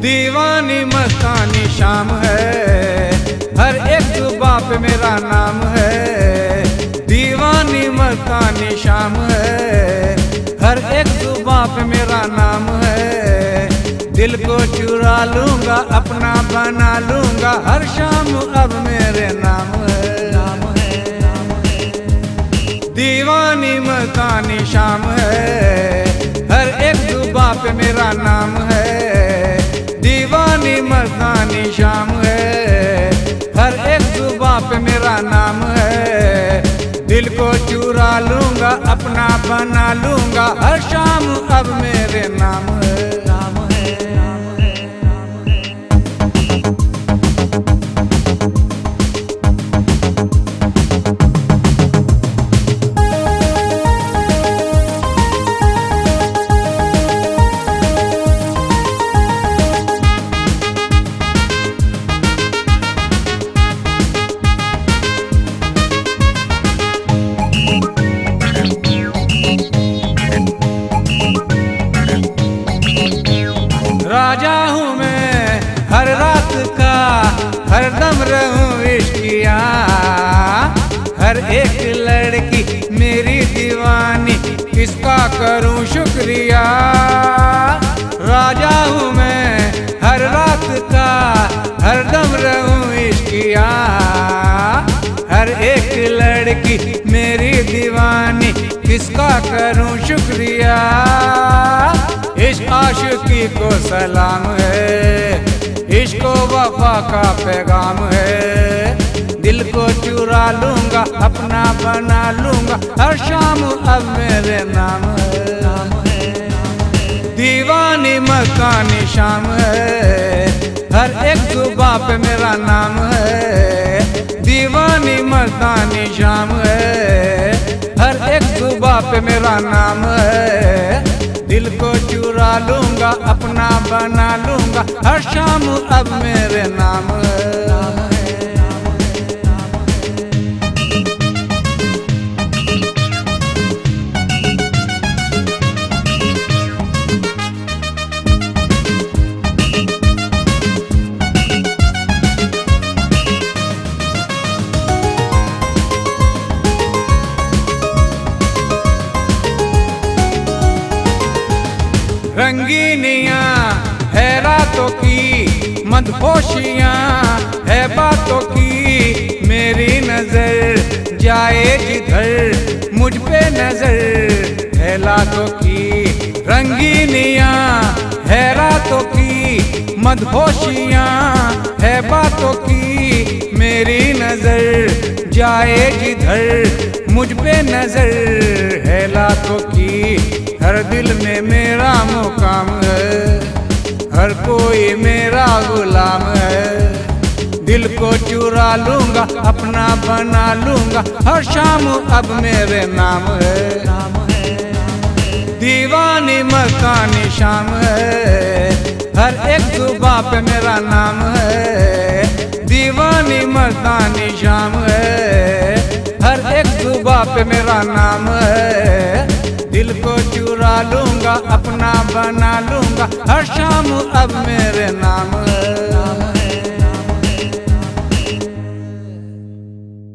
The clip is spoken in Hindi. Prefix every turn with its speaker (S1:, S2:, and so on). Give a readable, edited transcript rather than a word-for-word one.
S1: दीवानी मस्तानी शाम है, हर एक जुबां पे मेरा नाम है। दीवानी मस्तानी शाम है, हर एक जुबां पे मेरा नाम है। दिल को चुरा लूंगा, अपना बना लूंगा, हर शाम अब मेरे नाम है। दीवानी मस्तानी शाम है, हर एक जुबां पे मेरा नाम है। दीवानी मस्तानी शाम है, हर एक जुबां पे मेरा नाम है। दिल को चुरा लूंगा, अपना बना लूंगा, हर शाम अब मेरे नाम है। राजा हूँ मैं हर रात का, हर दम रहूँ इश्किया। हर एक लड़की मेरी दीवानी, किसका करूँ शुक्रिया। राजा हूँ मैं हर रात का, हर दम रहूँ इश्किया। हर एक लड़की मेरी दीवानी, किसका करूँ शुक्रिया। इश्क आशिकी को सलाम है, इश्क वफा का पैगाम है। दिल को चुरा लूंगा, अपना बना लूंगा, हर शाम अब मेरे नाम है। दीवानी मस्तानी शाम है, हर एक जुबां पे मेरा नाम है। दीवानी मस्तानी शाम है, हर एक जुबां पे मेरा नाम है। दिल को चुरा लूंगा, अपना बना लूंगा, हर शाम अब मेरे नाम है। रंगीनियाँ है रातों की, मदहोशियाँ है बातों की। मेरी नजर जाए जिधर, मुझ पे नजर है लातों की। रंगीनियाँ है रातों की, मदहोशियाँ है बातों की। मेरी नजर जाए जिधर, मुझ पे नजर है लातों की। हर दिल में मेरा मुकाम है, हर कोई मेरा गुलाम है। दिल को चुरा लूंगा, अपना बना लूंगा, हर शाम अब मेरे नाम है। दीवानी मस्तानी शाम है, हर एक जुबां पे मेरा नाम है। दीवानी मस्तानी शाम है, हर एक जुबां पे मेरा नाम है। दिल को चुरा लूंगा, अपना बना लूंगा, हर शाम अब मैं